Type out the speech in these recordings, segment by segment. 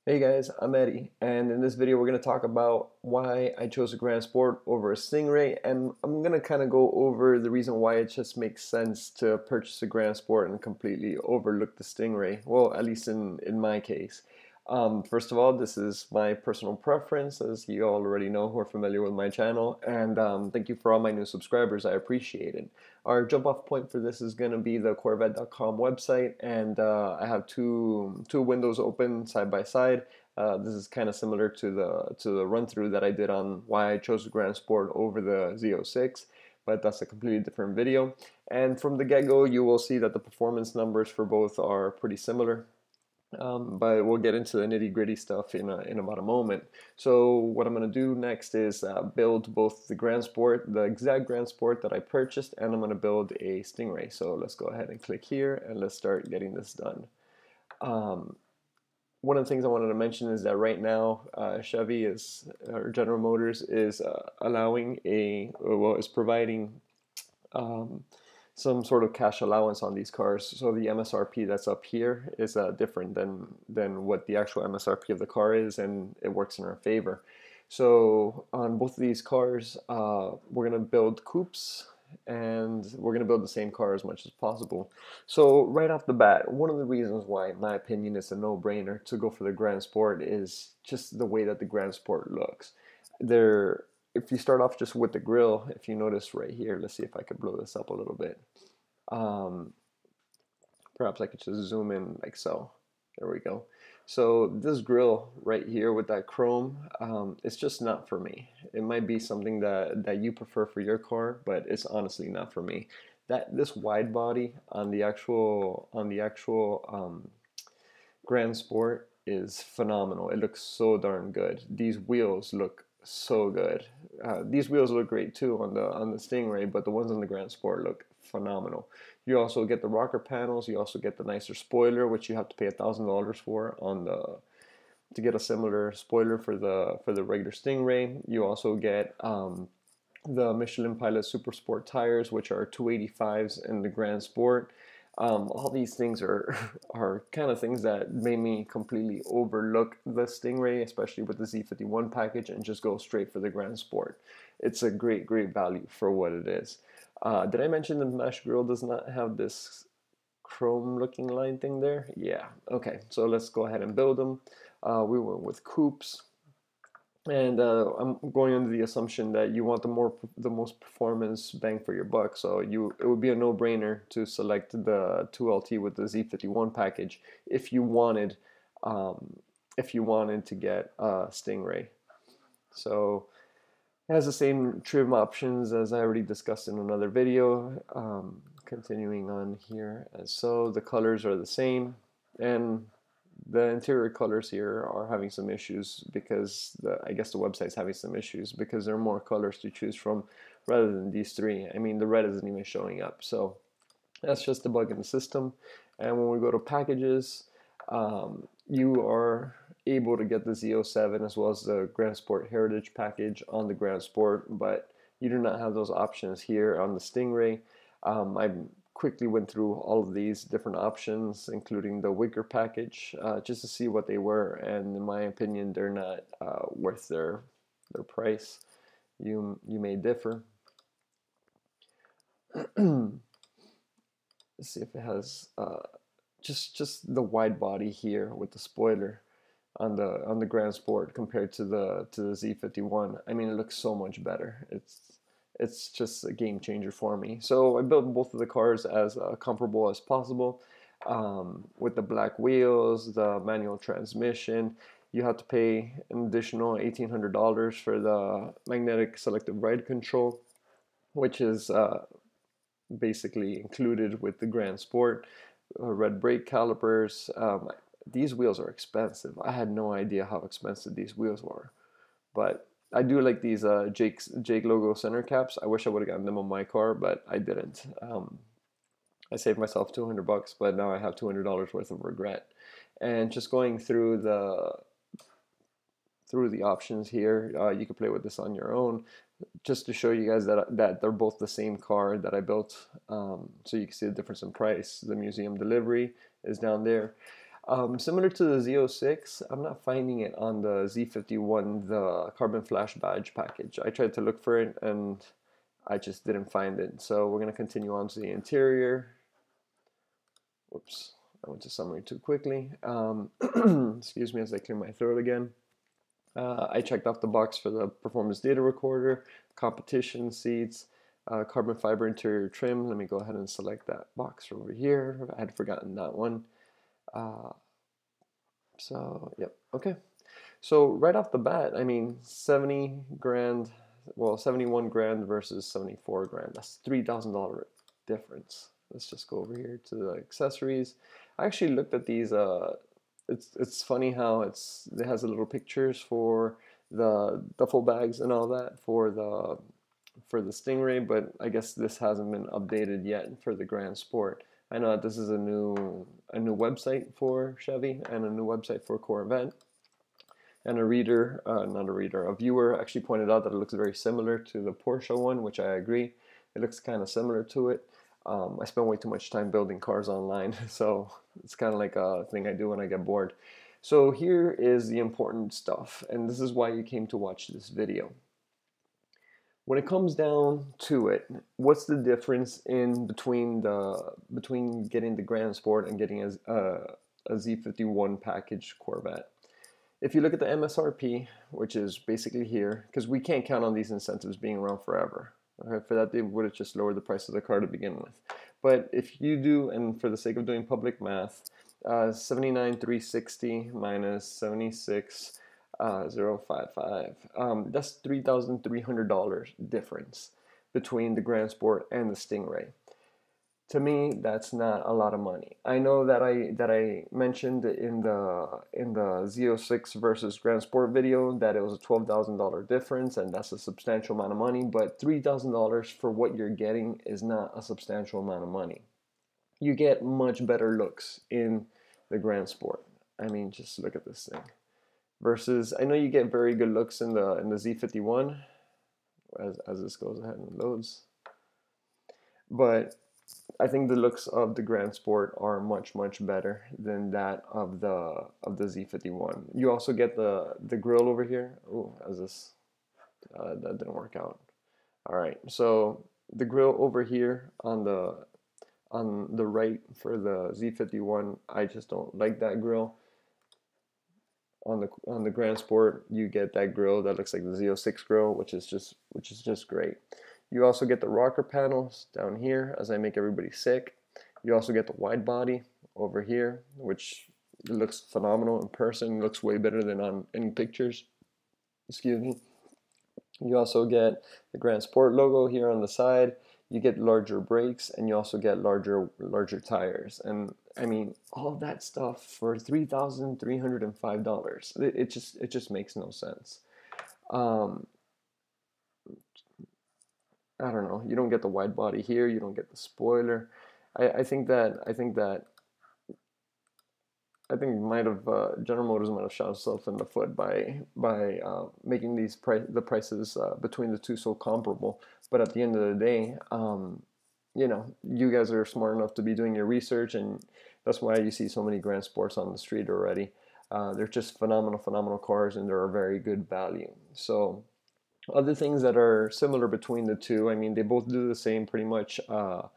Hey guys, I'm Eddie, and in this video we're going to talk about why I chose a Grand Sport over a Stingray, and I'm going to kind of go over the reason why it just makes sense to purchase a Grand Sport and completely overlook the Stingray, well, at least in my case. First of all, this is my personal preference, as you already know who are familiar with my channel, and thank you for all my new subscribers, I appreciate it. Our jump off point for this is going to be the Corvette.com website, and I have two windows open side by side. This is kind of similar to the run through that I did on why I chose the Grand Sport over the Z06, but that's a completely different video. And from the get-go, you will see that the performance numbers for both are pretty similar. But we'll get into the nitty-gritty stuff in about a moment. So what I'm going to do next is build both the Grand Sport, the exact Grand Sport that I purchased, and I'm going to build a Stingray. So let's go ahead and click here and let's start getting this done. One of the things I wanted to mention is that right now Chevy is, or General Motors is allowing is providing some sort of cash allowance on these cars. So the MSRP that's up here is different than what the actual MSRP of the car is, and it works in our favor. So on both of these cars, we're gonna build coupes, and we're gonna build the same car as much as possible. So right off the bat, one of the reasons why, in my opinion, it's a no-brainer to go for the Grand Sport is just the way that the Grand Sport looks. There, if you start off just with the grill, if you notice right here, let's see if I could blow this up a little bit. Um, Perhaps I could just zoom in like so. There we go. So this grill right here with that chrome, it's just not for me. It might be something that you prefer for your car, but it's honestly not for me. This wide body on the actual Grand Sport is phenomenal. It looks so darn good. These wheels look so good. These wheels look great too on the Stingray, but the ones on the Grand Sport look phenomenal. You also get the rocker panels. You also get the nicer spoiler, which you have to pay $1,000 for on the to get a similar spoiler for the regular Stingray. You also get the Michelin Pilot Super Sport tires, which are 285s in the Grand Sport. All these things are are kind of things that made me completely overlook the Stingray, especially with the Z51 package, and just go straight for the Grand Sport. It's a great value for what it is. Did I mention the mesh grille does not have this chrome looking line thing there? Yeah, okay, so let's go ahead and build them. We went with coupes. And I'm going under the assumption that you want the most performance bang for your buck. So it would be a no-brainer to select the 2LT with the Z51 package if you wanted to get a Stingray. So it has the same trim options as I already discussed in another video. Continuing on here, so the colors are the same, and the interior colors here are having some issues because I guess the website's having some issues because there are more colors to choose from rather than these three. I mean, the red isn't even showing up, so that's just a bug in the system. And when we go to packages, you are able to get the Z07 as well as the Grand Sport Heritage package on the Grand Sport, but you do not have those options here on the Stingray. I quickly went through all of these different options, including the Wicker package, just to see what they were, and in my opinion, they're not worth their price. You may differ. Let's see if it has just the wide body here with the spoiler on the Grand Sport compared to the Z51. I mean, it looks so much better. It's just a game changer for me. So I built both of the cars as comparable as possible, with the black wheels, the manual transmission. You have to pay an additional $1,800 for the magnetic selective ride control, which is basically included with the Grand Sport. Red brake calipers. These wheels are expensive. I had no idea how expensive these wheels were, but I do like these Jake logo center caps. I wish I would have gotten them on my car, but I didn't. I saved myself 200 bucks, but now I have $200 worth of regret. And just going through the options here, you can play with this on your own, just to show you guys that they're both the same car that I built, so you can see the difference in price. The museum delivery is down there. Similar to the Z06, I'm not finding it on the Z51, the carbon flash badge package. I tried to look for it and I just didn't find it. So we're going to continue on to the interior. Whoops, I went to summary too quickly. Excuse me as I clear my throat again. I checked off the box for the performance data recorder, competition seats, carbon fiber interior trim. Let me go ahead and select that box over here. I had forgotten that one. So, yep, okay. So right off the bat, I mean, 70 grand, well, 71 grand versus 74 grand. That's $3,000 difference. Let's just go over here to the accessories. I actually looked at these. It's funny how it has a little pictures for the duffel bags and all that for the Stingray, but I guess this hasn't been updated yet for the Grand Sport. I know that this is a new website for Chevy and a new website for Corvette. And a reader, a viewer actually pointed out that it looks very similar to the Porsche one, which I agree. It looks kind of similar to it. I spend way too much time building cars online, so it's kind of like a thing I do when I get bored. So here is the important stuff, and this is why you came to watch this video. When it comes down to it, what's the difference in between getting the Grand Sport and getting a Z51 package Corvette? If you look at the MSRP, which is basically here, because we can't count on these incentives being around forever. Okay? For that, they would have just lowered the price of the car to begin with. But if you do, and for the sake of doing public math, 79,360 minus 76,055, that's $3,300 difference between the Grand Sport and the Stingray. To me, that's not a lot of money. I know that I mentioned in the Z06 versus Grand Sport video that it was a $12,000 difference, and that's a substantial amount of money. But $3,000 for what you're getting is not a substantial amount of money. You get much better looks in the Grand Sport. I mean, just look at this thing. Versus, I know you get very good looks in the Z51 as this goes ahead and loads, but I think the looks of the Grand Sport are much better than that of the Z51. You also get the grille over here. Oh, as this that didn't work out. All right, so the grille over here on the right for the Z51, I just don't like that grille. On the Grand Sport, you get that grille that looks like the Z06 grille, which is just great. You also get the rocker panels down here as I make everybody sick. You also get the wide body over here, which looks phenomenal in person. It looks way better than on any pictures. Excuse me. You also get the Grand Sport logo here on the side. You get larger brakes, and you also get larger tires. And I mean, all that stuff for $3,305. It just makes no sense. I don't know. You don't get the wide body here. You don't get the spoiler. I think General Motors might have shot itself in the foot by making the prices between the two so comparable. But at the end of the day, you know, you guys are smart enough to be doing your research, and that's why you see so many Grand Sports on the street already. They're just phenomenal cars, and they're a very good value. So other things that are similar between the two, I mean, they both do the same pretty much 0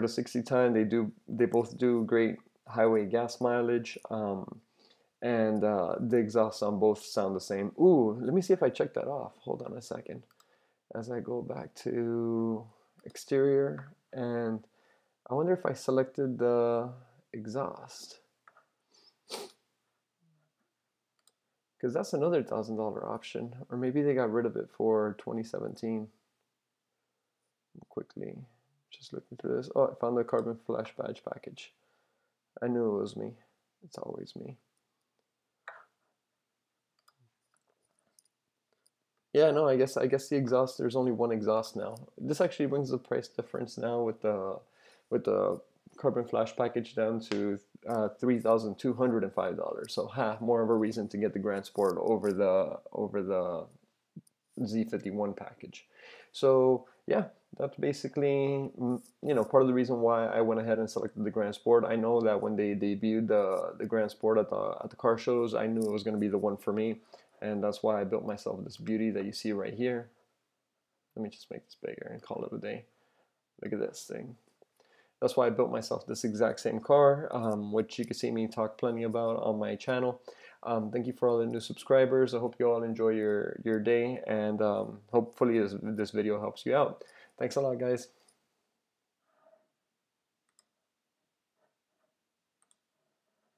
to 60 time. They both do great highway gas mileage, and the exhausts on both sound the same. Ooh, let me see if I check that off. Hold on a second. As I go back to exterior, and I wonder if I selected the exhaust, because that's another $1,000 option, or maybe they got rid of it for 2017. Quickly, just looking through this. Oh, I found the carbon flash badge package. I knew it was me. It's always me. Yeah, no, I guess the exhaust, there's only one exhaust now. This actually brings the price difference now with the carbon flash package down to $3,205. So more of a reason to get the Grand Sport over the Z51 package. So yeah, that's basically, you know, part of the reason why I went ahead and selected the Grand Sport. I know that when they debuted the Grand Sport at the car shows, I knew it was going to be the one for me, and that's why I built myself this beauty that you see right here. Let me just make this bigger and call it a day. Look at this thing. That's why I built myself this exact same car, which you can see me talk plenty about on my channel. Thank you for all the new subscribers. I hope you all enjoy your day, and hopefully this video helps you out. Thanks a lot, guys.